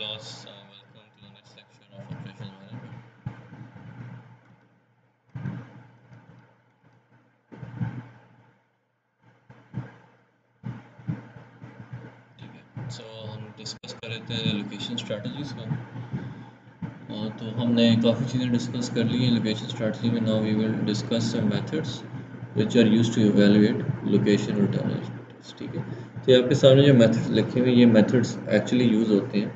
class. Welcome to the next section of operations management. ठीक है, so हम discuss कर रहे थे लोकेशन स्ट्रेटजीज का। तो हमने काफ़ी चीज़ें डिस्कस कर ली हैं लोकेशन स्ट्रेटजी में। Now we will discuss some methods which are used to evaluate location return eligibilities. ठीक है, तो ये आपके सामने जो मेथड्स लिखे हुए हैं ये मेथड्स एक्चुअली यूज़ होते हैं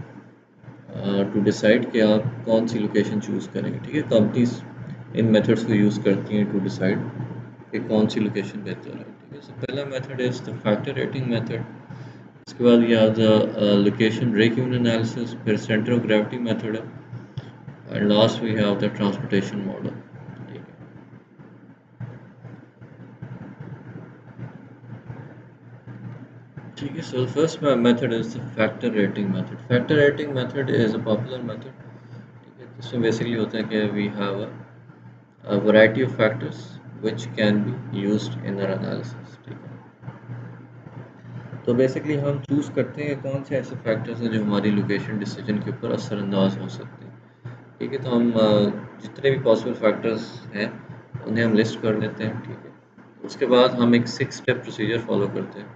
टू डिसाइड कि आप कौन सी लोकेशन चूज़ करेंगे। ठीक है, कंपनीज इन मेथड्स को यूज़ करती हैं टू डिसाइड कि कौन सी लोकेशन बेहतर है। ठीक है, सो पहला method is the factor rating method. इसके बाद ये आज लोकेशन ब्रेक इवन एनालिसिस, फिर सेंटर ऑफ ग्रेविटी मेथड है, and last we have the transportation model. ठीक है, ठीक है, so first method is the factor rating method. Factor rating method is a popular method. ठीक है, इसमें बेसिकली होता है कि we have a variety of factors which can be used in our analysis। ठीक है, तो बेसिकली हम चूज़ करते हैं कौन से ऐसे फैक्टर्स हैं जो हमारी लोकेशन डिसीजन के ऊपर असरअंदाज हो सकते हैं। ठीक है, तो हम जितने भी पॉसिबल फैक्टर्स हैं उन्हें हम लिस्ट कर लेते हैं। ठीक है, उसके बाद हम एक 6 स्टेप प्रोसीजर फॉलो करते हैं।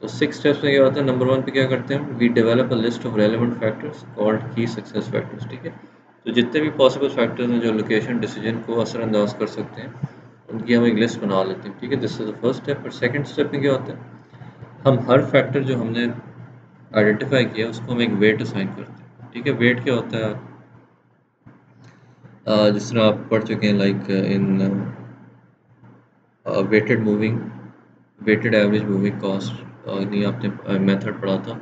तो 6 स्टेप्स में क्या होता है, नंबर 1 पे क्या करते हैं, we develop a list of relevant factors called key success factors. ठीक है, तो जितने भी पॉसिबल फैक्टर्स हैं जो लोकेशन डिसीजन को असरअंदाज कर सकते हैं उनकी हम एक लिस्ट बना लेते हैं। ठीक है, this is the first step. और सेकंड स्टेप में क्या होता है, हम हर फैक्टर जो हमने आइडेंटिफाई किया उसको हम एक वेट असाइन करते हैं। ठीक है, वेट क्या होता है, जिस तरह आप पढ़ चुके हैं like in weighted moving, weighted average moving cost, नहीं आपने मेथड पढ़ा था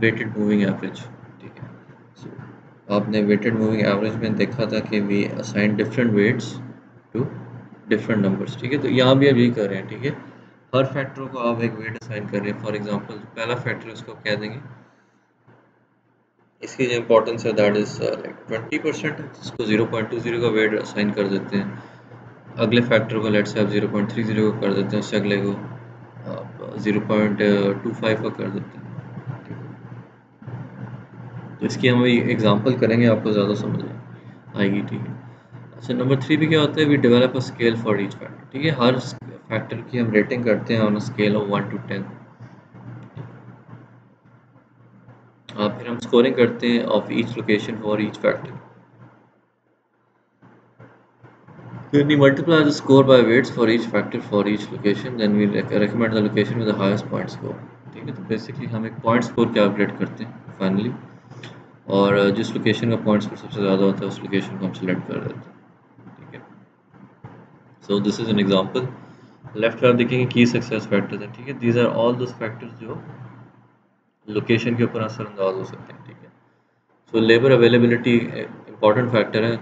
वेटेड मूविंग एवरेज। ठीक है, सो आपने वेटेड मूविंग एवरेज में देखा था कि we assign different weights to different numbers. ठीक है, तो यहाँ भी आप यही कर रहे हैं। ठीक है, हर फैक्टर को आप एक वेट असाइन कर रहे हैं। फॉर एग्जांपल जो पहला फैक्टर है उसको आप कह देंगे, इसकी जो इंपॉर्टेंस है दैट इज लाइक 20% है, जिसको 0.20 का वेट असाइन कर देते हैं। अगले फैक्टर को लेट्स से आप 0.30 को कर देते हैं, उससे अगले को आप 0.25 का कर देते हैं। तो इसकी हम अभी एग्जांपल करेंगे, आपको ज़्यादा समझ आएगी। ठीक है, अच्छा नंबर 3 पे क्या होता है, we develop a scale for each factor. ठीक है, हर फैक्टर की हम रेटिंग करते हैं on a scale of 1 to 10। फिर हम स्कोरिंग करते हैं of each location for each factor. When we multiply the score by weights for each factor for each location, then we recommend the location with the highest point score। ठीक है, तो basically हम एक point score calculate करते हैं finally, और जिस location का पॉइंट स्कोर सबसे ज़्यादा होता है उस लोकेशन को हम सिलेक्ट कर देते हैं। ठीक है, so this is an example. Left तरफ देखेंगे की सक्सेस फैक्टर्स हैं। ठीक है, these are all those factors जो लोकेशन के ऊपर असरअंदाज हो सकते हैं। ठीक है, so labour availability important factor है,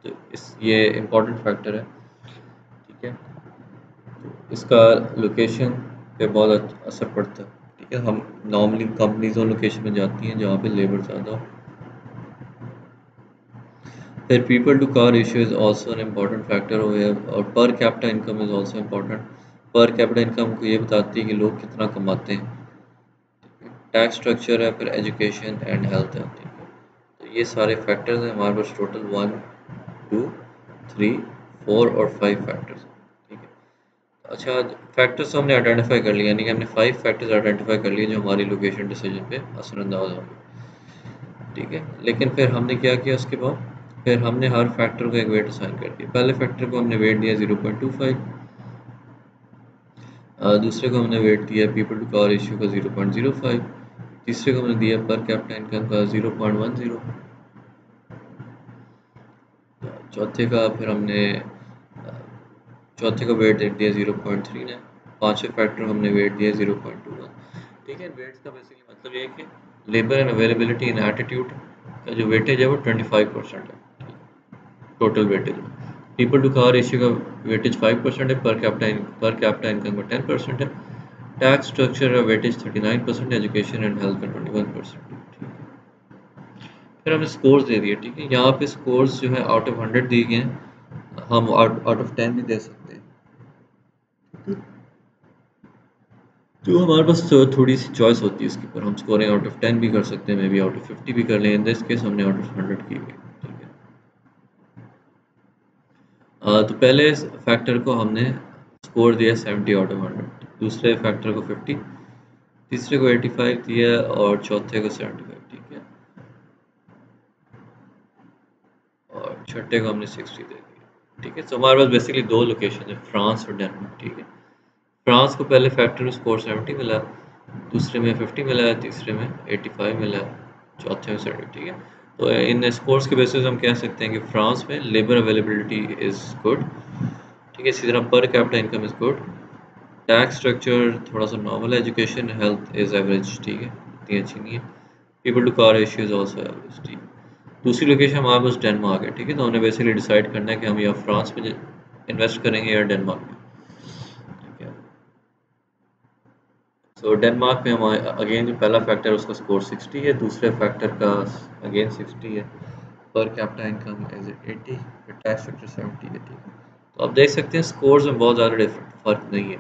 तो इस ये इंपॉर्टेंट फैक्टर है। ठीक है, इसका लोकेशन पे बहुत असर पड़ता है। ठीक है, हम नॉर्मली कंपनीज और लोकेशन में जाती हैं जहाँ पे लेबर ज़्यादा हो। फिर people to car ratio is also an important factor हो गया, और per capita income is also important. Per capita income को ये बताती है कि लोग कितना कमाते हैं। टैक्स स्ट्रक्चर है, फिर एजुकेशन एंड हेल्थ है। ठीक है, तो ये सारे फैक्टर्स हैं हमारे पास, टोटल 1 2 3 4 और 5 फैक्टर्स। ठीक है, अच्छा फैक्टर्स हमने आइडेंटिफाई कर लिया, यानी कि हमने 5 फैक्टर्स आइडेंटिफाई कर लिए जो हमारी लोकेशन डिसीजन पे असरअंदाज होंगे। ठीक है, लेकिन फिर हमने क्या किया उसके बाद, फिर हमने हर फैक्टर को एक वेट असाइन कर दिया। पहले फैक्टर को हमने वेट दिया 0.25, दूसरे को हमने वेट दिया पीपल टू कार रेशियो का 0.05, तीसरे को हमने दिया पर कैपिटा इनकम का 0.10, चौथे का फिर हमने चौथे को वेट दे दिया 0.39, पांचवें फैक्टर को हमने वेट दिया 0.21। ठीक है, वेट्स का बेसिकली मतलब ये है कि labour and availability in attitude का जो वेटेज है वो 25% है टोटल वेटेज में। पीपल टू कार रेशियो का वेटेज 5% है, पर कैपिटा इनकम का 10% है। टैक्स स्ट्रक्चर का वेटेज 39%, एजुकेशन एंड हेल्थ का 21%। फिर हमें स्कोर्स दे दिए। ठीक है, यहाँ पे स्कोर्स जो है आउट ऑफ 100 दिए गए हैं, हम आउट ऑफ 10 भी दे सकते हैं। तो हमारे पास थोड़ी सी चॉइस होती है इसके ऊपर, हम स्कोरिंग आउट ऑफ 10 भी कर सकते हैं, मे बी आउट ऑफ 50 भी कर लें। इन दिस केस हमने आउट ऑफ 100 की हुई, ठीक है। तो पहले फैक्टर को हमने स्कोर दिया 70 आउट ऑफ 100, दूसरे फैक्टर को 50, तीसरे को 85 दिया और चौथे को 75, ठीक है, और छठे को हमने 60 दे दिया, ठीक है। तो हमारे पास बेसिकली दो लोकेशन है, फ्रांस और डेनमार्क, ठीक है। फ्रांस को पहले फैक्टर में स्कोर 70 मिला, दूसरे में 50 मिला है, तीसरे में 85 मिला है, चौथे में 70, ठीक है। तो इन स्कोर्स के बेसिस हम कह सकते हैं कि फ्रांस में लेबर अवेलेबिलिटी इज़ गुड, ठीक है। इसी तरह पर capita income is good, tax structure थोड़ा सा नॉर्मल है, एजुकेशन हेल्थ इज़ एवरेज, ठीक है, इतनी अच्छी नहीं है। People to car ratio is also average, ठीक है। दूसरी लोकेशन हमारे पास डेनमार्क है, ठीक है। तो हमने बेसिकली डिसाइड करना है कि हम या फ्रांस में इन्वेस्ट करेंगे या डेनमार्क में, ठीक है। सो डेनमार्क में हमारे अगेन जो पहला फैक्टर है उसका स्कोर 60 है, दूसरे फैक्टर का अगेन 60 है, पर कैपिटा इनकम इज 80, फिर टैक्स स्ट्रक्चर 70 है, ठीक है। तो आप देख सकते हैं स्कोर्स में बहुत ज़्यादा डिफरेंट फर्क नहीं है,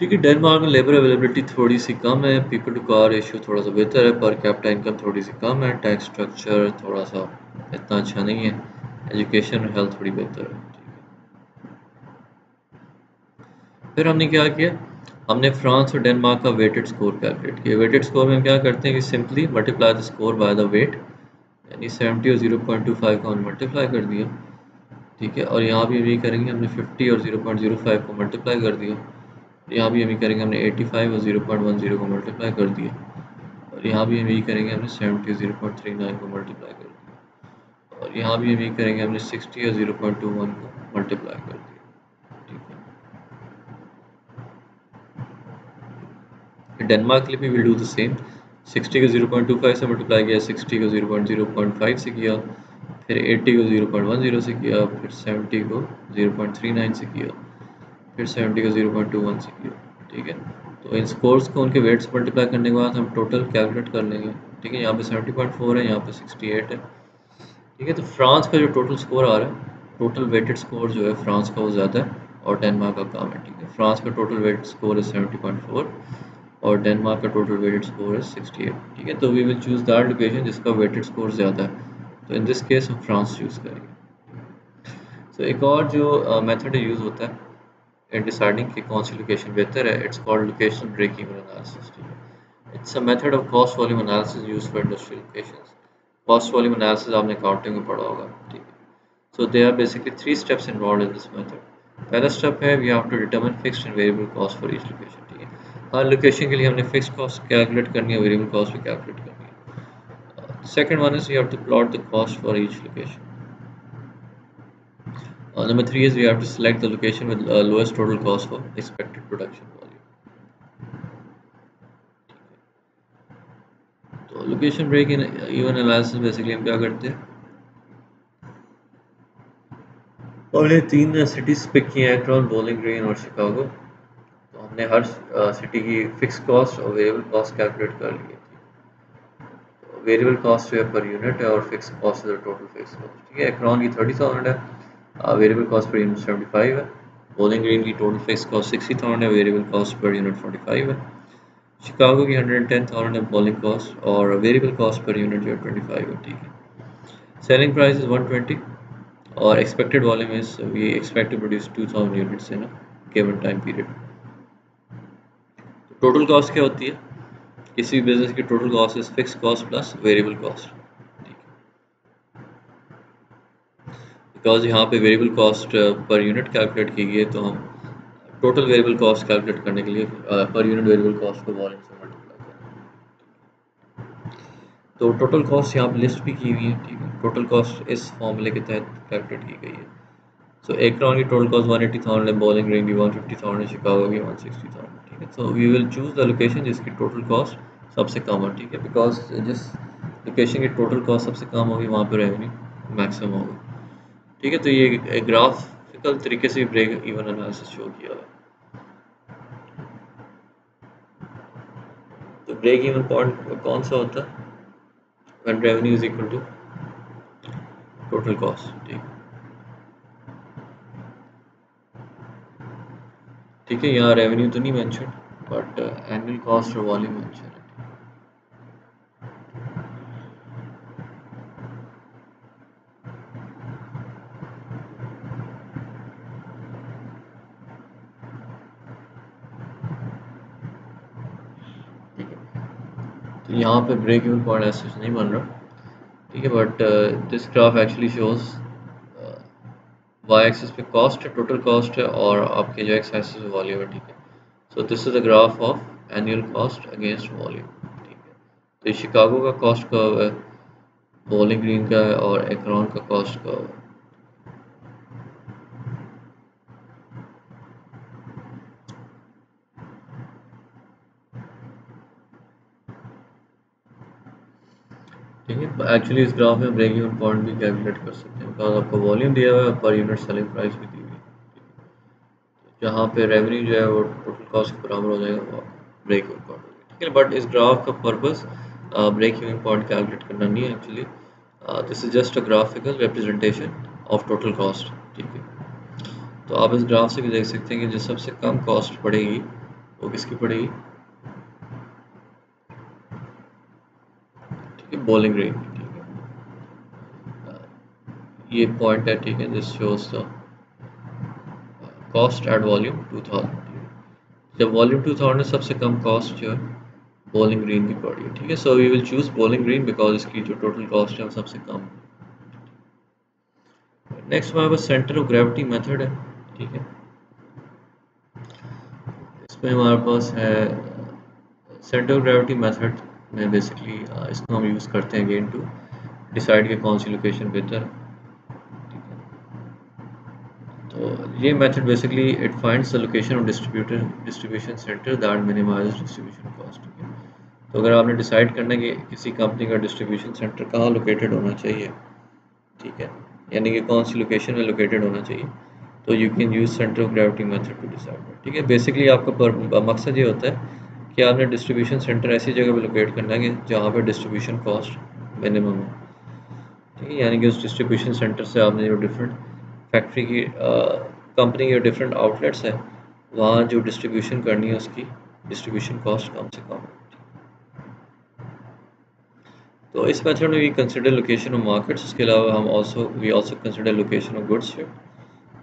ठीक है। डेनमार्क में लेबर अवेलेबिलिटी थोड़ी सी कम है, पीपल टू कार रेशियो थोड़ा सा बेहतर है, पर कैपिटा इनकम थोड़ी सी कम है, टैक्स स्ट्रक्चर थोड़ा सा इतना अच्छा नहीं है, एजुकेशन और हेल्थ थोड़ी बेहतर है, ठीक है। फिर हमने क्या किया, हमने फ्रांस और डेनमार्क का वेटेड स्कोर कैलकुलेट किया। वेटेड स्कोर में हम क्या करते हैं कि simply multiply the score by the weight, यानी 70 और 0.25 को हमने मल्टीप्लाई कर दिया, ठीक है। और यहाँ भी हम यही करेंगे, हमने 50 और 0.05 को मल्टीप्लाई कर दिया, यहाँ भी हम यही करेंगे, हमने 85 और 0.10 को मल्टीप्लाई कर दिया, और यहाँ भी हम यही करेंगे, हमने 70 और 0.39 को मल्टीप्लाई कर दिया, और यहाँ भी हम यही करेंगे, हमने 60 और 0.21 को मल्टीप्लाई कर दिया, ठीक है। डेनमार्क के लिए भी विल डू द सेम, 60 को 0.25 से मल्टीप्लाई किया, 60 को 0.05 से किया, फिर 80 को 0.10 से किया, फिर 70 को 0.39 से किया, फिर 70 को 0.21 से किया, ठीक है। तो इन स्कोर्स को उनके वेट्स मल्टीप्लाई करने के बाद हम टोटल कैलकुलेट कर लेंगे, ठीक है। यहाँ पे 70.4 है, यहाँ पे 68 है, ठीक है। तो फ्रांस का जो टोटल स्कोर आ रहा है, टोटल वेटेड स्कोर जो है फ्रांस का वो ज़्यादा है और डेनमार्क का कम है, ठीक है। फ्रांस का टोटल वेटेड स्कोर है 70.4 और डेनमार्क का टोटल वेटेड स्कोर है 68, ठीक है। तो we will choose that location जिसका वेटेड स्कोर ज़्यादा है, तो इन दिस केस हम फ्रांस चूज़ करेंगे। तो एक और जो मेथड यूज़ होता है इन डिसाइडिंग कि कौन सी लोकेशन बेहतर है, it's called location break even analysis, ठीक है। It's a method of cost volume analysis used for industrial locations. Cost volume analysis आपने अकाउंटिंग में पढ़ा होगा, ठीक है। So there are basically three steps involved in this method. पहला step है we have to determine fixed and variable cost for each location, ठीक है। हर लोकेशन के लिए हमने फिक्स्ड कॉस्ट कैलकुलेट करनी है, वेरिएबल कॉस्ट भी कैलकुलेट करनी है। Second one is we have to plot the cost for each location. Number three is we have to select the location with lowest total cost for expected production volume. तो location break in even analysis basically हम क्या करते हैं, हमने तीन cities pick किए हैं, एक्रॉन, bowling green और शिकागो। तो हमने हर सिटी की फिक्स कॉस्ट और वेरिएबल कॉस्ट कैलकुलेट कर ली है। तो वेरिएबल कॉस्ट जो है पर यूनिट है और फिक्स कॉस्ट है टोटल फिक्स कॉस्ट, ठीक है। एक्रॉन की 30,000 है, वेरिएबल कॉस्ट पर यूनिट 75 है। बॉलिंग ग्रीन की टोटल फिक्स कॉस्ट 60,000 है, वेरिएबल कॉस्ट पर यूनिट 45 है। शिकागो की 110,000 है बॉलिंग कॉस्ट और वेरिएबल कॉस्ट पर यूनिट जो है 25 है, ठीक है। सेलिंग प्राइस इज 120 और expected volume is we expect to produce 2000 units in a given time period. Total cost क्या होती है, किसी भी बिजनेस की total cost is fix cost plus variable cost, ठीक है। बिकॉज यहाँ पे variable cost per unit calculate की गई है, तो हम टोटल वेरिएबल कॉस्ट कैलकुलेट करने के लिए पर यूनिट वेरिएबल कॉस्ट को वॉल्यूम से मल्टीप्लाई करें। तो टोटल कॉस्ट यहाँ पे लिस्ट भी की हुई है, ठीक है। टोटल कॉस्ट इस फॉर्मूले के तहत कैलकुलेट की गई है। सो एक राउंड की टोटल कॉस्ट 180,000 है, बॉलिंग ग्रीन की 150,000 है, शिकागो की 160,000, ठीक है। So we will choose the location जिसकी टोटल कॉस्ट सबसे कम हो, ठीक है। बिकॉज जिस लोकेशन की टोटल कॉस्ट सबसे कम होगी वहाँ पर रेवेन्यू मैक्सिमम होगा, ठीक है। तो ये ग्राफिकल तरीके से ब्रेक इवन एनालिसिस शो किया हुआ है। तो ब्रेक इवन पॉइंट कौन सा होता है, when revenue is equal to total cost, ठीक है। ठीक है, यहाँ रेवेन्यू तो नहीं मेंशन, बट एनुअल कॉस्ट और वॉल्यूम मेंशन है। ठीक है, तो यहाँ पे ब्रेक इवन पॉइंट ऐसे नहीं बन रहा। ठीक है, but this graph actually shows Y axis पे कॉस्ट है, टोटल कॉस्ट है, और आपके जो एक्स एक्सिस पे वॉल्यूम है। ठीक है, so this is the graph of annual cost against volume. ठीक है, तो ये शिकागो का कॉस्ट कर्व है, बॉलिंग ग्रीन का है, और एक्रोन का कॉस्ट कर्व है। ठीक है, एक्चुअली इस ग्राफ में ब्रेक इवन पॉइंट भी कैलकुलेट कर सकते हैं, बिकॉज आपको वॉल्यूम दिया हुआ है, पर यूनिट सेलिंग प्राइस भी दी हुई है। जहाँ पे रेवेन्यू जो है वो टोटल कॉस्ट के बराबर हो जाएगा, वो ब्रेक इवन पॉइंट होगा। ठीक है, बट इस ग्राफ का purpose break even point calculate करना नहीं है actually. This is just a graphical representation of total cost. ठीक है, तो आप इस ग्राफ से भी देख सकते हैं कि जो सबसे कम कॉस्ट पड़ेगी वो किसकी पड़ेगी। ठीक है, बॉलिंग ग्रीन की। ठीक है, ये पॉइंट है। ठीक है, this shows the cost at volume 2000। जब वॉल्यूम 2000 में सबसे कम कॉस्ट जो है बॉलिंग ग्रीन की पड़ी है। ठीक है, so we will choose Bowling Green because इसकी जो टोटल कॉस्ट है वो सबसे कम है। नेक्स्ट हमारे पास सेंटर ऑफ ग्रेविटी मेथड है। ठीक है, इसमें हमारे पास है सेंटर ऑफ ग्रेविटी मेथड में बेसिकली इसको हम यूज़ करते हैं अगेन टू डिसाइड कि कौन सी लोकेशन बेहतर है। ठीक है, तो ये method basically it finds the location of distribution centre that minimize distribution cost. ठीक है, तो अगर आपने डिसाइड करना है कि किसी कंपनी का डिस्ट्रीब्यूशन सेंटर कहाँ लोकेटेड होना चाहिए, ठीक है, यानी कि कौन सी लोकेशन में लोकेटेड होना चाहिए, तो you can use centre of gravity method to decide. ठीक है, बेसिकली आपका मकसद ये होता है कि आपने डिस्ट्रीब्यूशन सेंटर ऐसी जगह पे लोकेट करना है कि जहाँ पे डिस्ट्रीब्यूशन कॉस्ट मिनिमम है। ठीक है, यानी कि उस डिस्ट्रीब्यूशन सेंटर से आपने जो डिफरेंट फैक्ट्री की कंपनी के डिफरेंट आउटलेट्स हैं वहाँ जो डिस्ट्रीब्यूशन करनी है उसकी डिस्ट्रीब्यूशन कॉस्ट कम से कम है। तो इस मेथड में we consider location of markets, उसके अलावा हम we also consider location of goods ship,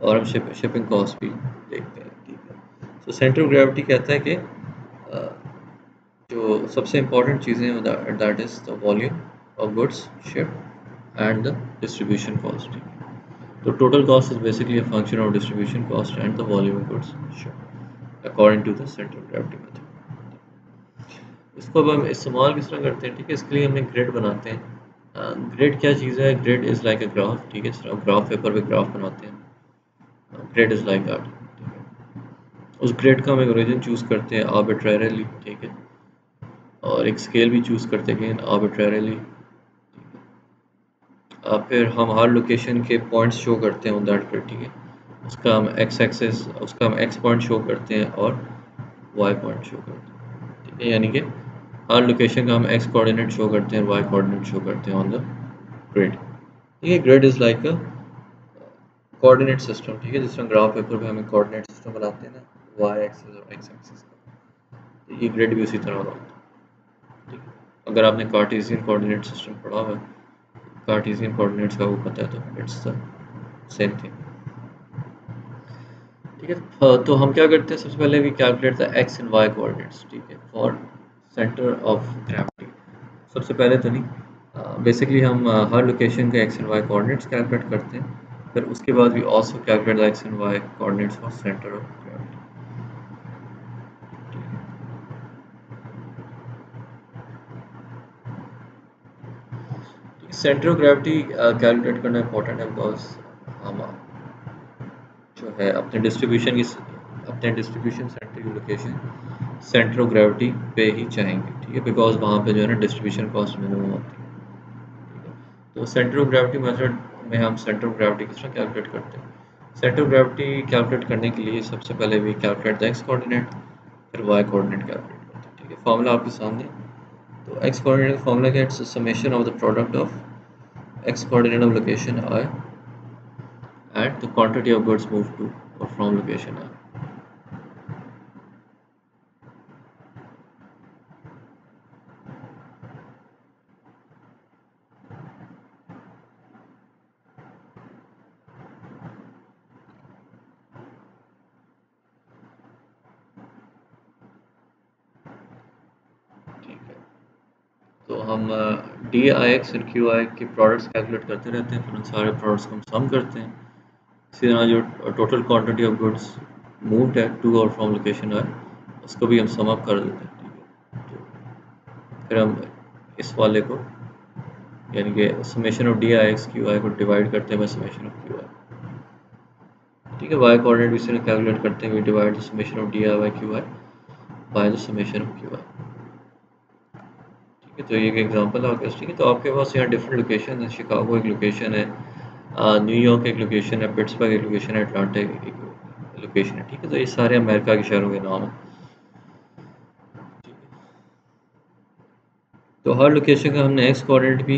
और हम शिपिंग कॉस्ट भी देखते हैं। ठीक है, तो सेंटर ऑफ ग्रेविटी कहता है कि जो सबसे इम्पोर्टेंट चीज़ें हैं that is the volume of goods ship and the distribution cost. तो total cost is basically a function of distribution cost and the volume of goods ship according to the centre of gravity method. इसको अब हम इस्तेमाल किस तरह करते हैं। ठीक है, इसके लिए हमने ग्रिड बनाते हैं। ग्रिड क्या चीज़ है, grid is like a graph. ठीक है, जिस तरह ग्राफ पेपर पे ग्राफ बनाते हैं, ग्रिड इज़ लाइक दैट। उस ग्रिड का हम एक ओरिजिन चूज़ करते हैं आर्बिट्रेरीली। ठीक है, और एक स्केल भी चूज़ करते हैं आर्बिट्रेरीली। फिर हम हर लोकेशन के पॉइंट्स शो करते हैं ऑन दैट ग्रिड। ठीक है, उसका हम एक्स एक्सेस उसका हम एक्स पॉइंट शो करते हैं और वाई पॉइंट शो करते हैं। ठीक है, यानी कि हर लोकेशन का हम एक्स कोऑर्डिनेट शो करते हैं, वाई कोऑर्डिनेट शो करते हैं ऑन द ग्रिड। ठीक है, grid is like a coordinate system. ठीक है, जिस तरह ग्राफ पेपर पे हमें कोऑर्डिनेट सिस्टम बनाते हैं ना, वाई एक्सिस और एक्स एक्सिस का, तो ये ग्रिड भी उसी तरह होता है। ठीक है, अगर आपने कार्टेशियन कोऑर्डिनेट सिस्टम पढ़ा हुआ है, कार्टेशियन कोऑर्डिनेट्स का वो पता है, तो इट्स द सेम थिंग। ठीक है, तो हम क्या करते हैं, सबसे पहले we calculate the X and Y coordinates. ठीक है, फॉर सेंटर ऑफ ग्रेविटी। सबसे पहले तो नहीं, बेसिकली हम हर लोकेशन के X and Y coordinates calculate करते हैं, फिर उसके बाद we also calculate the X and Y coordinates for centre of gravity. Centre of gravity calculate करना इंपॉर्टेंट है, बिकॉज हम जो है अपने डिस्ट्रीब्यूशन सेंटर की लोकेशन सेंटर ऑफ ग्रेविटी पे ही चाहेंगे। ठीक है, बिकॉज वहाँ पे जो है ना डिस्ट्रीब्यूशन कॉस्ट मिनिमम होती है। ठीक है, तो सेंटर ऑफ ग्रेविटी मेथड में हम सेंटर ऑफ ग्रेविटी किस तरह कैलकुलेट करते हैं। सेंटर ऑफ ग्रेविटी कैलकुलेट करने के लिए सबसे पहले भी कैलकुलेट द एक्स कोऑर्डिनेट, फिर वाई कोऑर्डिनेट कैलकुलेट करते हैं। ठीक है, फॉर्मूला आपके सामने। तो एक्स कोऑर्डिनेट का फॉर्मूला क्या है, it's summation of the product of X coordinate of location I and the quantity of goods move to और फ्रॉम लोकेशन आई। हम डी आई एक्स और क्यू आई के प्रोडक्ट्स कैलकुलेट करते रहते हैं, फिर उन सारे प्रोडक्ट्स को हम सम करते हैं। इसी तरह जो total quantity of goods moved है टू और फ्रॉम लोकेशन है, उसको भी हम सम अप कर देते हैं, ठीक है। तो फिर हम इस वाले को यानी कि summation of D I x Q I को डिवाइड करते हैं by summation of Q I, ठीक है। वाई कोऑर्डिनेट भी इसी तरह कैलकुलेट करते हैं, we divide the summation of D I by Q I by the summation of Q I, ठीक है। तो ये एक एग्जांपल आ गया, ठीक है। तो आपके पास यहाँ डिफरेंट लोकेशन है, शिकागो एक लोकेशन है, न्यूयॉर्क एक लोकेशन है, पिट्सबर्ग एक लोकेशन है, अटलांटा एक लोकेशन है, ठीक है। तो ये सारे अमेरिका के शहरों के नाम हैं, ठीक है। तो हर लोकेशन का हमने एक्स कोऑर्डिनेट भी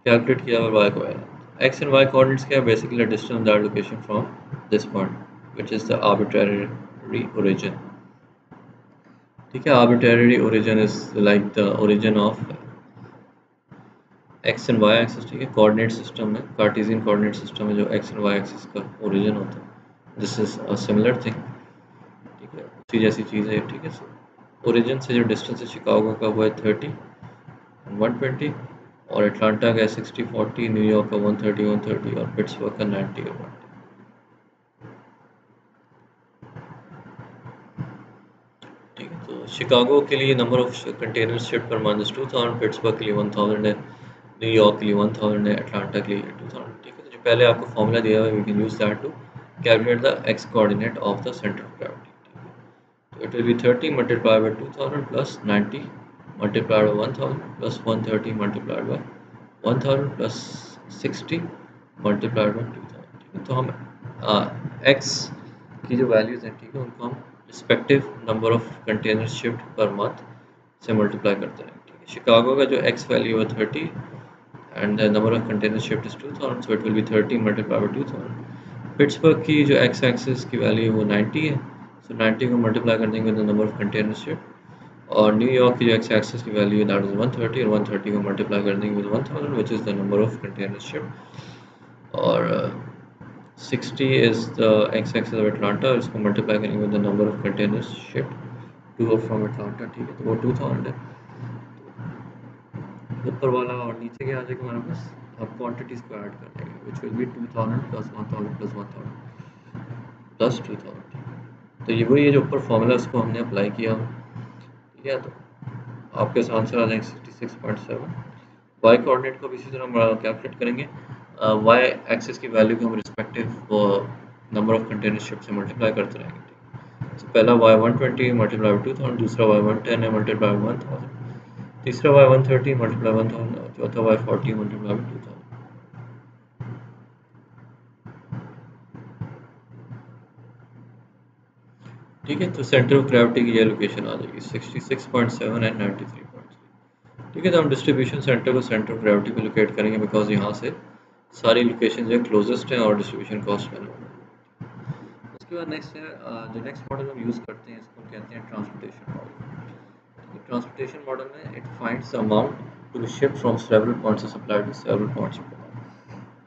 कैलकुलेट किया और Y coordinate. X and Y coordinates क्या है, basically distance of that location from this point which is the arbitrary origin, ठीक है। Arbitrary origin is like the origin of X and Y axis, ठीक है। Coordinate system में, Cartesian coordinate system में जो X and Y axis का origin होता है, this is a similar thing, ठीक है। उसी जैसी चीज़ है, ठीक है। ओरिजिन से जो डिस्टेंस है शिकागो का वो है 30 120, और अटलांटा का 60 40, न्यूयॉर्क का 130 130 और पिट्सबर्ग का 90 और 1, ठीक है। तो शिकागो के लिए number of containers shift per month is 2000, Pittsburgh के लिए 1000 है, न्यूयॉर्क के लिए 1000 है, अटलांटा के लिए 2000, ठीक है। तो जो पहले आपको फॉर्मूला दिया हुआ है, we can use that to calculate the X coordinate of the centre of gravity, ठीक है। तो it will be 30 multiplied by 2000 plus 90 multiplied by 1000 plus 130 multiplied by 1000 plus 60 multiplied by 2000, ठीक है। तो हम एक्स की जो वैल्यूज़ हैं, ठीक है, उनको हम respective number of container shift per month से मल्टीप्लाई करते हैं, ठीक है। शिकागो का जो एक्स वैल्यू है 30 and the number of container shift is 2000, so it will be 30 multiply by 2000। Pittsburgh की जो एक्स एक्सिस की वैल्यू है वो 90 है, सो 90 को मल्टीप्लाई कर देंगे with the number of container shift, और न्यूयॉर्क की जो एक्स एक्सिस की वैल्यू है दैट इज 130, और 130 को मल्टीप्लाई कर देंगे with 1000 which is the number of container shift, और 60 is the x-axis of Atlanta, इसको मल्टीप्लाई करेंगे with the number of containers shift to और फ्रॉम अटलांटा, ठीक है। तो वो 2000 है, ऊपर वाला और नीचे क्या आ जाएगा हमारे पास, अब क्वांटिटीज़ को ऐड कर देंगे which will be 2000 plus 1000 plus 1000 plus 2000, ठीक है। तो ये वही है जो ऊपर फॉर्मूला उसको हमने अप्लाई किया, ठीक है। तो आपके आंसर आ जाएंगे 66.7। वाई कोऑर्डिनेट को भी इसी तरह हम कैलकुलेट करेंगे, वाई एक्सिस की वैल्यू को हम respective number of container shift से मल्टीप्लाई करते रहेंगे, तो पहला y 120 मल्टीप्लाई बाय 2000, दूसरा y 110 है मल्टीप्लाई बाय 1000, तीसरा y 130 मल्टीप्लाई 1000, और चौथा y 40 मल्टीप्लाई बाय 2000, ठीक है। तो सेंटर ऑफ ग्रेविटी की ये लोकेशन आ जाएगी 66.7 एंड 93.3, ठीक है। तो हम डिस्ट्रीब्यूशन सेंटर को सेंटर ऑफ ग्रेविटी पे लोकेट करेंगे, बिकॉज यहाँ से सारी लोकेशन जो है क्लोजेस्ट हैं और डिस्ट्रीब्यूशन कॉस्ट में। उसके बाद नेक्स्ट है जो नेक्स्ट मॉडल हम यूज़ करते हैं, इसको हम कहते हैं ट्रांसपोर्टेशन मॉडल। ट्रांसपोर्टेशन मॉडल में it finds the amount to be shift from several points of supply to several points of demand,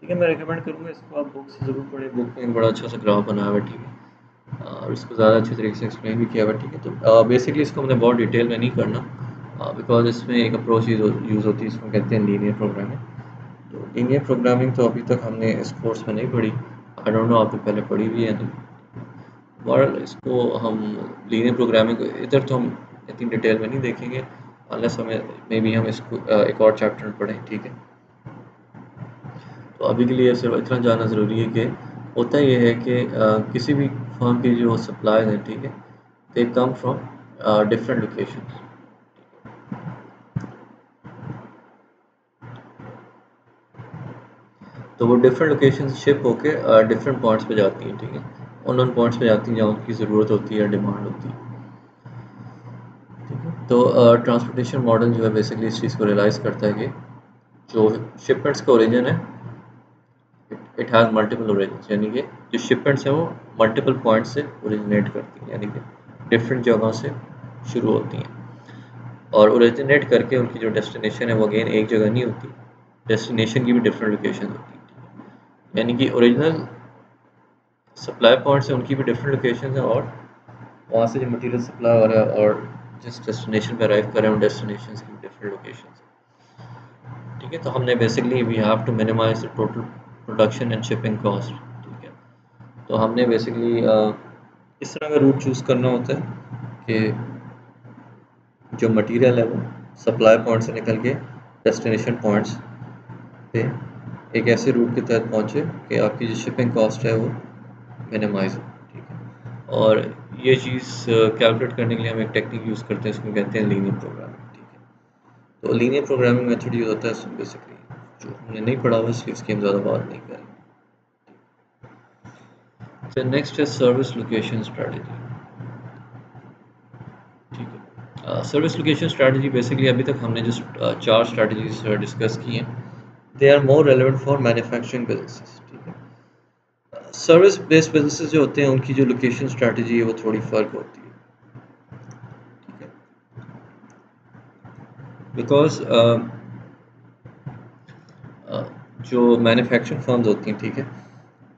ठीक है। मैं रिकमेंड करूँगा इसको आप बुक से ज़रूर पढ़ें, बुक में एक बड़ा अच्छा सा ग्राफ बनाया हुआ है, ठीक है, और इसको ज़्यादा अच्छे तरीके से एक्सप्लेन भी किया हुआ है, ठीक है। तो बेसिकली इसको हमने बहुत डिटेल में नहीं करना, बिकॉज इसमें एक अप्रोच यूज़ होती है, इसको कहते हैं लीनियर प्रोग्रामिंग। तो लीनियर प्रोग्रामिंग तो अभी तक हमने इस कोर्स में नहीं पढ़ी, आई डोंट नो आपने पहले पढ़ी भी है, तो और इसको हम लीनियर प्रोग्रामिंग को इधर तो हम इतनी डिटेल में नहीं देखेंगे, अनलेस हमें मे बी हम इसको एक और चैप्टर में पढ़ें, ठीक है। तो अभी के लिए सिर्फ इतना जानना ज़रूरी है कि होता ये है कि किसी भी फर्म की जो सप्लाई है, ठीक है, दे कम फ्रॉम डिफरेंट लोकेशंस, तो वो डिफरेंट लोकेशन से शिप होके डिफरेंट पॉइंट्स पे जाती हैं, ठीक है। उन पॉइंट्स पे जाती हैं जहाँ उनकी ज़रूरत होती है, डिमांड होती है, ठीक है। तो ट्रांसपोर्टेशन मॉडल जो है बेसिकली इस चीज़ को रियलाइज़ करता है कि जो शिपमेंट्स का ओरिजिन है इट हैज़ मल्टीपल ओरिजिन, यानी कि जो शिपमेंट्स हैं वो मल्टीपल पॉइंट से ओरिजिनेट करती हैं, यानी कि डिफरेंट जगहों से शुरू होती हैं, और ओरिजिनेट करके उनकी जो डेस्टिनेशन है वो अगेन एक जगह नहीं होती, डेस्टिनेशन की भी डिफरेंट लोकेशन होती है, यानी कि ओरिजिनल सप्लाई पॉइंट्स हैं उनकी भी डिफरेंट लोकेशन है, और वहाँ से जो मटेरियल सप्लाई हो रहा है और जिस डेस्टिनेशन पे अराइव कर रहे हैं उन डेस्टिनेशन की डिफरेंट लोकेशन है, ठीक है। तो हमने basically we have to minimize the total production and shipping cost, ठीक है। तो हमने बेसिकली इस तरह का रूट चूज़ करना होता है कि जो मटेरियल है वो सप्लाई पॉइंट से निकल के डेस्टिनेशन पॉइंट्स पे एक ऐसे रूट के तहत पहुँचे कि आपकी जो शिपिंग कॉस्ट है वो मिनिमाइज हो, ठीक है। और ये चीज़ कैलकुलेट करने के लिए हम एक टेक्निक यूज़ करते हैं, इसको कहते हैं लीनियर प्रोग्रामिंग, ठीक है। तो लीनियर प्रोग्रामिंग मेथड यूज़ होता है बेसिकली, जो हमने नहीं पढ़ा हुआ इसलिए इसकी हम ज़्यादा बात नहीं करेंगे। फिर नेक्स्ट है सर्विस लोकेशन स्ट्रेटजी, ठीक है। सर्विस लोकेशन स्ट्रेटजी बेसिकली अभी तक हमने जो चार स्ट्रेटजीज डिस्कस की हैं, they are more relevant for manufacturing businesses, ठीक है। सर्विस बेस्ड बिजनेसेस जो होते हैं उनकी जो लोकेशन स्ट्रेटजी है वो थोड़ी फ़र्क होती है, ठीक है। बिकॉज जो मैन्युफैक्चरिंग फर्म्स होती हैं, ठीक है,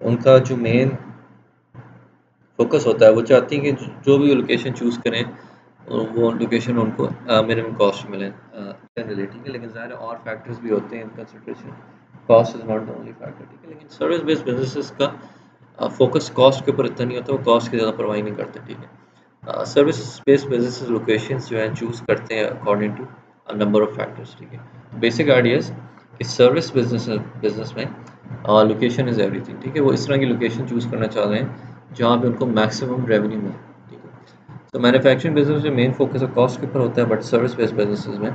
उनका जो मेन फोकस होता है वो चाहती हैं कि जो भी लोकेशन चूज़ करें वो लोकेशन उनको मिनिमम कॉस्ट मिले जनरली, ठीक है। लेकिन ज़ाहिर है और फैक्टर्स भी होते हैं in consideration, cost is not the only factor, ठीक है। लेकिन सर्विस बेस्ड बिजनेसेस का फोकस कॉस्ट के ऊपर इतना नहीं होता, वो कॉस्ट की ज़्यादा परवाह नहीं करते, ठीक है। सर्विस बेस्ड बिजनेसेस लोकेशंस जो है चूज़ करते हैं according to number of factors, ठीक है। बेसिक आइडियाज़ कि सर्विस बिजनेस में लोकेशन इज़ एवरीथिंग, ठीक है। वो इस तरह की लोकेशन चूज़ करना चाह रहे हैं जहाँ पे उनको मैक्सिमम रेवेन्यू मिले, ठीक है। तो मैन्युफैक्चरिंग बिजनेस में मेन फोकस कॉस्ट के ऊपर होता है, बट सर्विस बेस्ड बिजनेसेस में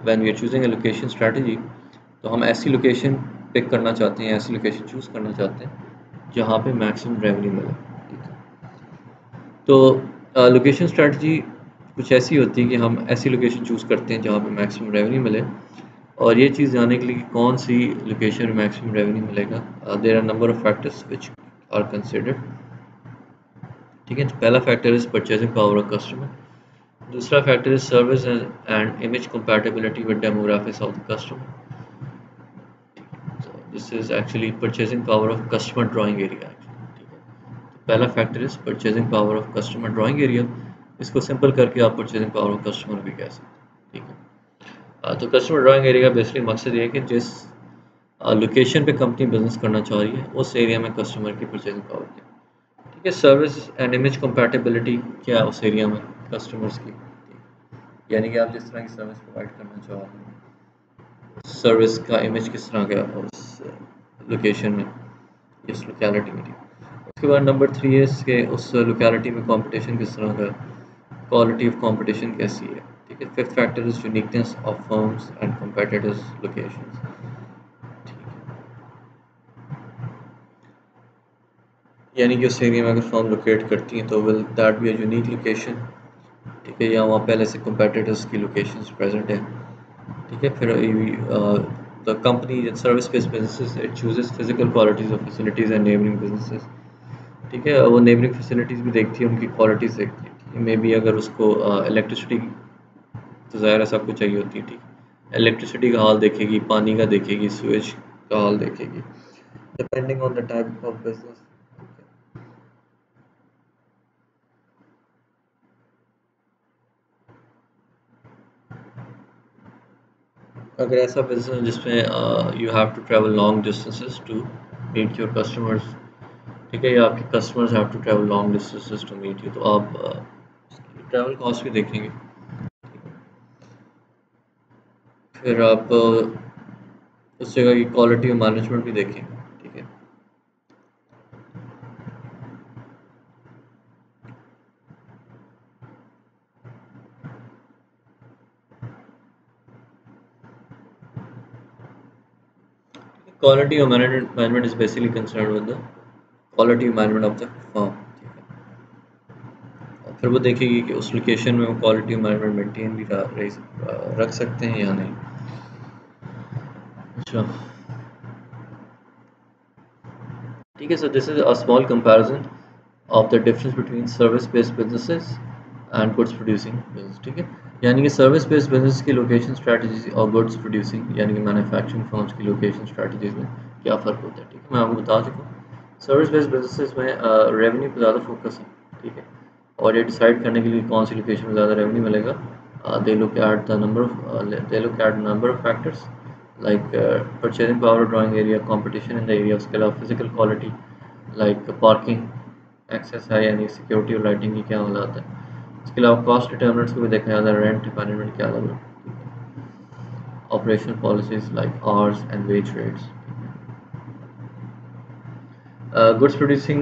when we are choosing a location strategy, तो हम ऐसी लोकेशन पिक करना चाहते हैं, ऐसी लोकेशन चूज़ करना चाहते हैं जहाँ पे मैक्सिमम रेवेन्यू मिले, ठीक है। तो लोकेशन स्ट्रैटेजी कुछ ऐसी होती है कि हम ऐसी लोकेशन चूज़ करते हैं जहाँ पे मैक्सिमम रेवेन्यू मिले, और ये चीज़ जानने के लिए कि कौन सी लोकेशन में मैक्सिमम रेवेन्यू मिलेगा, there are number of factors which are considered, ठीक है। तो पहला factor is purchasing power of customer, दूसरा factor is service and image compatibility with demographics of the customer. So this is actually purchasing power of customer drawing area actually, ठीक है। तो पहला factor is purchasing power of customer drawing area, इसको simple करके आप purchasing power of customer भी कह सकते हैं, ठीक है। तो कस्टमर ड्राइंग एरिया का बेसिकली मकसद ये है कि जिस लोकेशन पे कंपनी बिजनेस करना चाह रही है उस एरिया में कस्टमर की परचेजिंग पावर क्या, ठीक है। सर्विस एंड इमेज कंपैटिबिलिटी क्या है उस एरिया में कस्टमर्स की, यानी कि आप जिस तरह की सर्विस प्रोवाइड करना चाह रहे हैं सर्विस का इमेज किस तरह का है उस लोकेशन में, इस लोकेलिटी में, ठीक है। उसके बाद नंबर 3 है कि उस लोकेलिटी में कंपटीशन किस तरह का, क्वालिटी ऑफ कंपटीशन कैसी है, ठीक है। Fifth factor is uniqueness of firms and competitors locations, ठीक है। यानी कि उस एरिया में अगर फर्म लोकेट करती हैं तो will that be a unique location, ठीक है, या वहाँ पहले से कंपेटिटर्स की लोकेशंस प्रेजेंट है, ठीक है। फिर the company in service based businesses it chooses physical qualities of facilities and neighbouring businesses, ठीक है। वो नेबरिंग फैसिलिटीज भी देखती है, उनकी क्वालिटीज देखती है, मे बी अगर उसको इलेक्ट्रिसिटी तो ज़ाहिर है सब कुछ चाहिए होती है, ठीक है। इलेक्ट्रिसिटी का हाल देखेगी, पानी का देखेगी, स्विच का हाल देखेगी, depending on the type of business. अगर ऐसा बिजनेस जिसमें you have to travel long distances to meet your customers, ठीक है, या आपके customers have to travel long distances to meet you, तो आप ट्रैवल कॉस्ट भी देखेंगे, फिर आप उस जगह की क्वालिटी और मैनेजमेंट भी देखेंगे, ठीक है। क्वालिटी और management is basically concern with the quality management of the firm, ठीक है। और फिर वो देखेगी कि उस लोकेशन में वो क्वालिटी मैनेजमेंट मेंटेन भी रख सकते हैं या नहीं। अच्छा, ठीक है। So this is a small comparison of the difference between service based businesses and goods producing business, ठीक है। यानी कि सर्विस बेस्ड बिजनेस की लोकेशन स्ट्रैटेजीज और गुड्स प्रोड्यूसिंग यानी कि मैन्युफैक्चरिंग फर्म्स की लोकेशन स्ट्रैटेजीज में क्या फ़र्क होता है, ठीक है। मैं आपको बता चुका हूँ सर्विस बेस्ड बिजनेसेस में रेवेन्यू पर ज़्यादा फोकस है, ठीक है। और ये डिसाइड करने के लिए कौन सी लोकेशन में ज़्यादा रेवेन्यू मिलेगा, they look at the number of factors, like purchasing power, drawing area, competition in the area, उसके अलावा physical quality like parking, access है यानी security और lighting की क्या हालात है, इसके अलावा cost determinants को भी देखा जाता है, rent management क्या अलग operational policies like hours and wage rates. Goods producing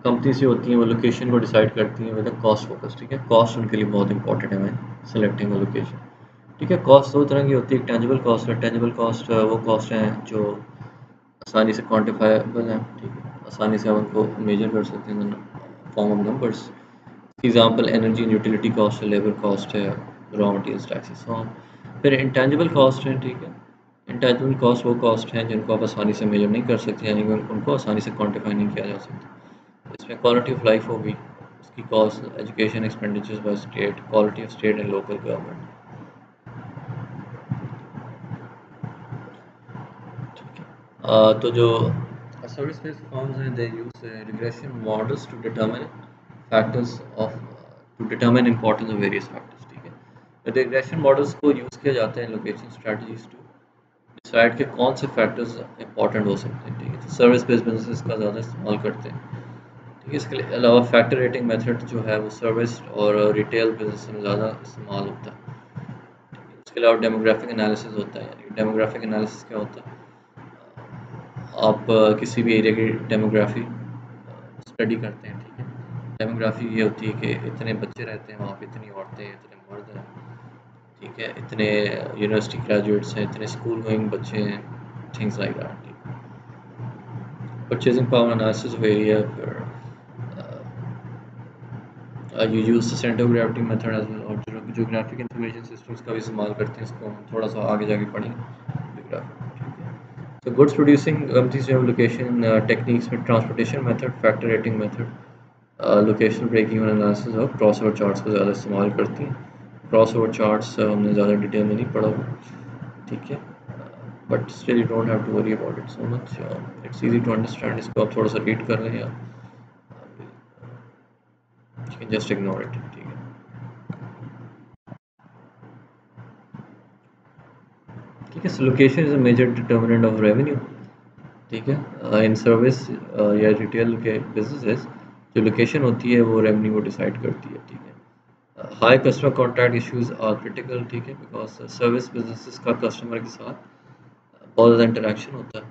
companies जो होती हैं वो लोकेशन को डिसाइड करती हैं विद अ कॉस्ट फोकस, ठीक है, कॉस्ट उनके लिए बहुत इंपॉर्टेंट है मैं सेलेक्टिंग अ लोकेशन, ठीक है। कॉस्ट दो तरह की होती है, टेंजिबल कॉस्ट है, टेंजिबल कॉस्ट वो कॉस्ट हैं जो आसानी से क्वान्टिफाइबल हैं, ठीक है, आसानी से हम उनको मेजर कर सकते हैं form of numbers. Example energy and utility cost है, लेबर कॉस्ट है, रॉ मटेरियल्स टैक्सेस ऑन। फिर इंटेंजिबल कॉस्ट है, ठीक है, इंटेंजिबल कॉस्ट वो कॉस्ट हैं जिनको आप आसानी से मेजर नहीं कर सकते, यानी कि उनको आसानी से क्वान्टिफाई नहीं किया जा सकता। इसमें क्वालिटी ऑफ लाइफ होगी, उसकी cost, education expenditures by state, quality of state and local government, ठीक है। तो जो सर्विस बेस्ड फर्म्स हैं they use regression models to determine factors of to determine importance of various factors, ठीक है। Regression models को यूज़ किया जाता है लोकेशन स्ट्रेटजीज टू डिसाइड के कौन से फैक्टर्स इंपॉर्टेंट हो सकते हैं, ठीक है। तो सर्विस बेस्ड बिजनेस का ज़्यादा इस्तेमाल करते हैं, ठीक है। इसके अलावा फैक्टर रेटिंग मेथड जो है वो सर्विस और रिटेल बिजनेस में ज़्यादा इस्तेमाल होता है, ठीक है। इसके अलावा डेमोग्राफिक एनालिसिस होता है, यानी डेमोग्राफिक एनालिसिस क्या होता है, आप किसी भी एरिया की डेमोग्राफी स्टडी करते हैं, ठीक है। डेमोग्राफी ये होती है कि इतने बच्चे रहते हैं वहाँ पे, इतनी औरतें हैं, इतने मर्द हैं, ठीक है, इतने यूनिवर्सिटी ग्रेजुएट्स हैं, इतने स्कूल गोइंग बच्चे हैं, थिंग्स लाइक दैट, ठीक है। Purchasing power analysis of area, you use the center of gravity method as well, और ज्योग्राफिक इंफॉर्मेशन सिस्टम्स का भी इस्तेमाल करते हैं, इसको हम थोड़ा सा आगे जाके पढ़ेंगे ज्योग्राफी, ठीक है। तो गुड्स प्रोड्यूसिंग कंपनीज जो लोकेशन टेक्निक्स में transportation method, factor rating method, location breaking और एनालिसिस और क्रॉस ओवर चार्ट्स को ज़्यादा इस्तेमाल करती हैं। क्रॉस ओवर चार्ट्स हमने ज़्यादा डिटेल में नहीं पढ़ा हुआ, ठीक है, but still you don't have to worry about it so much, it's easy to understand. इसको आप थोड़ा सा रीड कर लें या you can just ignore it, ठीक है, ठीक है। So location is a major determinant of revenue, ठीक है। इन सर्विस या रिटेल के बिजनेसेस जो लोकेशन होती है वो रेवेन्यू को डिसाइड करती है, ठीक है। High customer contact issues are critical, ठीक है, बिकॉज सर्विस बिजनेसेस का कस्टमर के साथ बहुत ज़्यादा इंटरेक्शन होता है,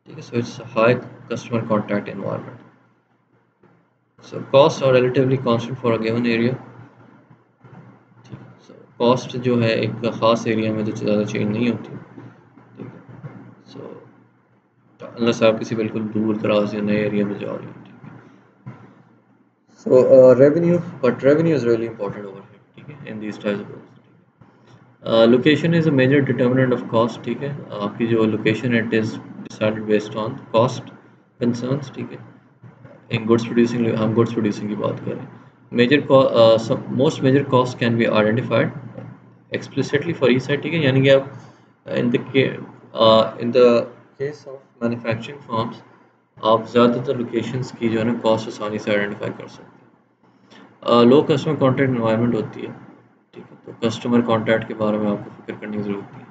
ठीक है। So it's high customer contact environment. So cost are relatively constant for a given area, ठीक है। सो कॉस्ट जो है एक ख़ास एरिया में तो ज़्यादा चेंज नहीं होती, ठीक है। सो अनलेस आप किसी बिल्कुल दूर दराज या नए एरिया में जा रहे हैं, ठीक है। So revenue, but revenue is really important over here, ठीक है, in these types of location is a major determinant of cost, ठीक है। आपकी जो लोकेशन है it is decided based on cost concerns, ठीक है। इन गुड्स प्रोड्यूसिंग, हम गुड्स प्रोड्यूसिंग की बात कर रहे हैं, major most major cost can be identified explicitly for each side, ठीक है, यानी कि आप in the case of manufacturing firms आप ज़्यादातर लोकेशंस की जो है ना कॉस्ट आसानी से आइडेंटिफाई कर सकते हैं। लो कस्टमर कॉन्टैक्ट इन्वायरमेंट होती है, ठीक है, तो कस्टमर कॉन्टैक्ट के बारे में आपको फिक्र करने की ज़रूरत नहीं है,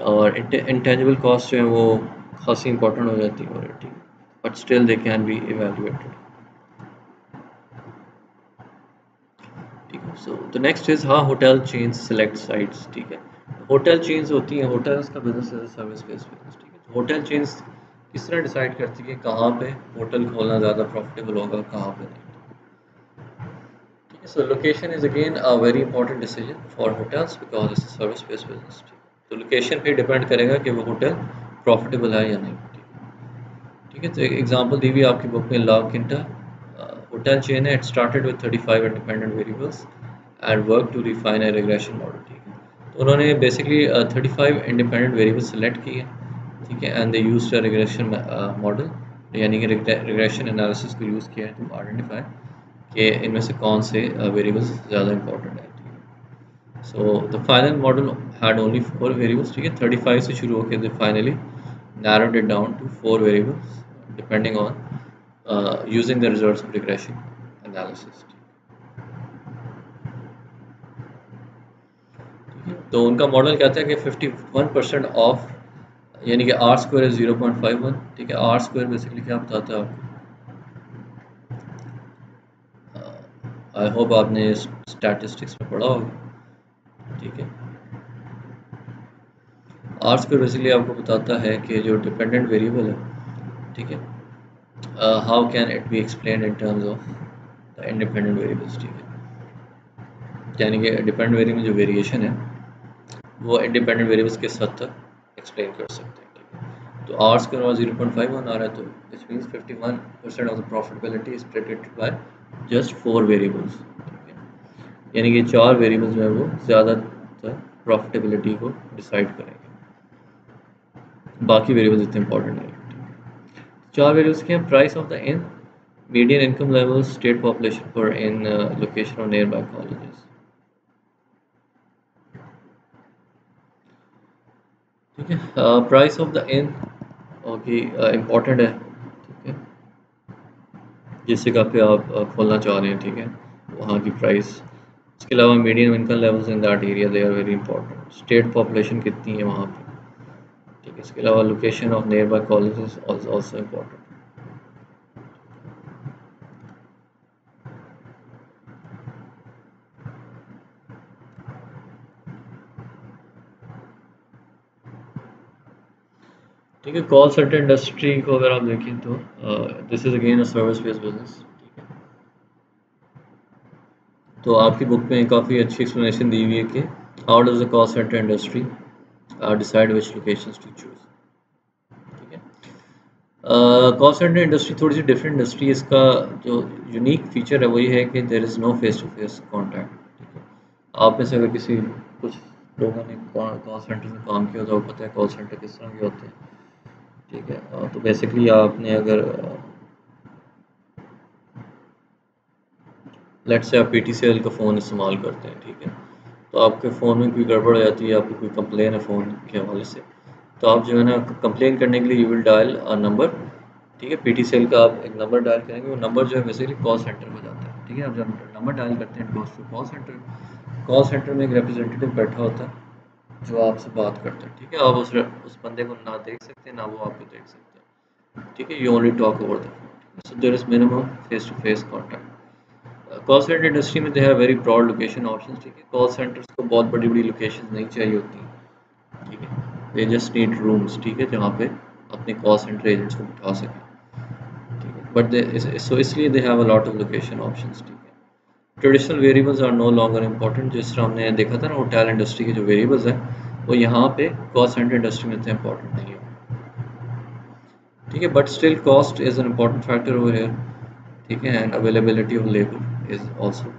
और इंटेंजिबल कॉस्ट जो है वो खासी इंपॉर्टेंट हो जाती है, और ठीक है, but still they can be evaluated, ठीक है। सो द नेक्स्ट इज हाँ होटल चेन्स सेलेक्ट साइट्स, ठीक है। होटल चेन्स होती हैं, होटल्स का बिजनेस है सर्विस बेस्ड बिजनेस, ठीक है। तो होटल चेन्स किस तरह डिसाइड करती है कहाँ पे होटल खोलना ज़्यादा प्रॉफिटेबल होगा, कहाँ पे नहीं, ठीक है। So location is again a very important decision for hotels because it's service based business, ठीक है। तो लोकेशन पे डिपेंड करेगा कि वो होटल प्रॉफिटेबल है या नहीं, ठीक है। तो एक एग्जांपल दी हुई आपकी बुक में, ला किंटा होटल चेन है, it started with 35 independent variables and work to refine a regression model, ठीक है। तो उन्होंने बेसिकली 35 इंडिपेंडेंट वेरिएबल्स सेलेक्ट किए, ठीक है, and they used a regression model, यानी कि रिग्रेशन एनालिसिस को यूज़ किया है टू आइडेंटिफाई कि इनमें से कौन से वेरिएबल्स ज़्यादा इंपॉर्टेंट है, ठीक है। So the final model had only 4 variables, ठीक है, 35 से शुरू होकर they finally narrowed it down to 4 variables depending on using the results of regression analysis, तो उनका मॉडल कहता है कि 51% ऑफ यानी कि आर स्क्वायर है 0.51। ठीक है, आर स्क्वायर बेसिकली क्या बताता है आपको? आई होप आपने स्टैटिस्टिक्स में पढ़ा होगा। ठीक है, आर स्क्वायर बेसिकली आपको बताता है कि जो डिपेंडेंट वेरिएबल है, ठीक है, how can it be explain in terms of the independent variables. ठीक है, यानी कि डिपेंडेंट वेरिएबल में जो वेरिएशन है वो इंडिपेंडेंट वेरिएबल्स के साथ तक एक्सप्लेन कर सकते हैं। ठीक है, तो आर स्क्वायर और 0.51 आ रहा है, तो which means 51% of the profitability is predicted by just 4 variables. ठीक है, यानी कि 4 वेरिएबल्स जो है वो ज़्यादातर प्रॉफिटेबिलिटी को डिसाइड करेंगे, बाकी वेरिएबल्स इतने इंपॉर्टेंट नहीं है। 4 वेरिएबल्स क्या हैं? Price of the in, median income level, state population पर इन, लोकेशन और नियर बाय कॉलेजेस। ठीक है, price of the in okay important है। ठीक है, जिस जगह पे आप खोलना चाह रहे हैं, ठीक है, वहाँ की प्राइस। इसके अलावा medium income levels in that area they are very important. State population कितनी है वहाँ पे। ठीक है, इसके अलावा location of nearby colleges also important. ठीक है, कॉल सेंटर इंडस्ट्री को अगर आप देखें तो this is again a service based business. ठीक है, तो आपकी बुक में काफ़ी अच्छी एक्सप्लेनेशन दी हुई है कि how does the call centre industry decide which locations to choose. ठीक है, कॉल सेंटर इंडस्ट्री थोड़ी सी डिफरेंट इंडस्ट्री है। इसका जो यूनिक फीचर है वो ये है कि there is no face to face contact. ठीक है, आप में से अगर किसी कुछ लोगों ने कॉल सेंटर में काम किया तो पता है कॉल सेंटर किस तरह के होते हैं। ठीक है, तो बेसिकली आपने अगर लेट्स से आप पीटीसीएल का फ़ोन इस्तेमाल करते हैं, ठीक है, तो आपके फ़ोन में कोई गड़बड़ हो जाती है, आपकी कोई कंप्लेन है फ़ोन के हवाले से, तो आप जो है ना कंप्लेन करने के लिए you will dial a number. ठीक है, पीटीसीएल का आप एक नंबर डायल करेंगे, वो नंबर जो है बेसिकली कॉल सेंटर में जाता है। ठीक है, आप जब नंबर डायल करते हैं goes to call center, call center में एक रिप्रेजेंटेटिव बैठा होता है जो आपसे बात करता है। ठीक है, आप उस बंदे को ना देख सकते हैं ना वो आपको देख सकते हैं। ठीक है, you only talk over the phone, so there is minimum face to face contact. Call centre industry में they have very broad location options. ठीक है, कॉल सेंटर्स को बहुत बड़ी बड़ी लोकेशन नहीं चाहिए होती। ठीक है, दे जस्ट नीड रूम्स। ठीक है, जहाँ पे अपने कॉल सेंटर एजेंट्स को बिठा सकें। ठीक है, बट सो इसलिए they have a lot of location options. ठीक है, traditional variables are no longer important. जिस तरह हमने देखा था ना होटल इंडस्ट्री के जो वेरिएबल्स हैं वो यहाँ पे कॉल सेंटर इंडस्ट्री में इतने इंपॉर्टेंट नहीं है। ठीक है, but still cost is an important factor over here. ठीक है, and availability of labour is also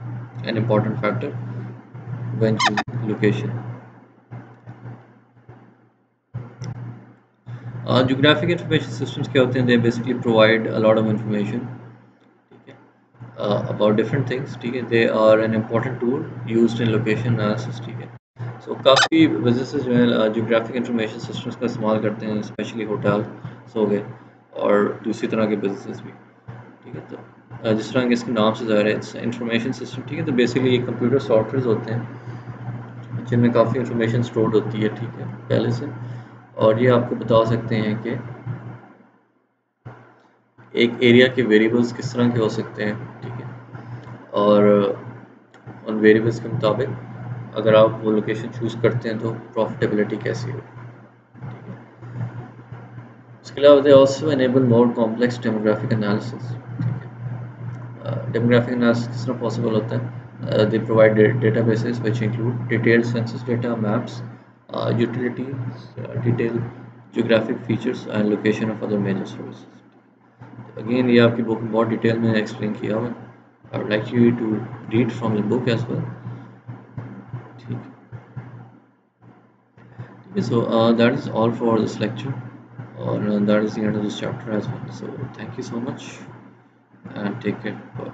an important factor when choosing location. Geographic information systems क्या होते हैं? They basically provide a lot of information, ठीक है, about different things। ठीक है, they are an important tool used in location analysis। ठीक है, so काफ़ी बिजनेसेस जो है geographic information systems का इस्तेमाल करते हैं, स्पेशली होटल हो गए और दूसरी तरह के बिजनेसेस भी। ठीक है, तो जिस तरह के इसके नाम से ज़ाहिर है इंफॉर्मेशन सिस्टम। ठीक है, तो बेसिकली ये कंप्यूटर सॉफ्टवेयर होते हैं जिनमें काफ़ी इंफॉर्मेशन स्टोर्ड होती है। ठीक है, पहले से, और ये आपको बता सकते हैं कि एक एरिया के वेरिएबल्स किस तरह के हो सकते हैं। ठीक है, और उन वेरिएबल्स के मुताबिक अगर आप वो लोकेशन चूज़ करते हैं तो प्रॉफिटेबिलिटी कैसी हो। ठीक है, इसके अलावा they also enable more complex demographic analysis. ठीक है, डेमोग्राफिक एनालिसिस किस तरह पॉसिबल होता है? They provide databases which include detailed census data, maps, utilities, detail geographic features and location of other major services. Again ये आपकी बुक में बहुत डिटेल में एक्सप्लेन किया हुआ है। I would like you to read from the book as well. ठीक है, so that is all for this lecture, or that is the end of this chapter as well. So thank you so much and take care. Bye.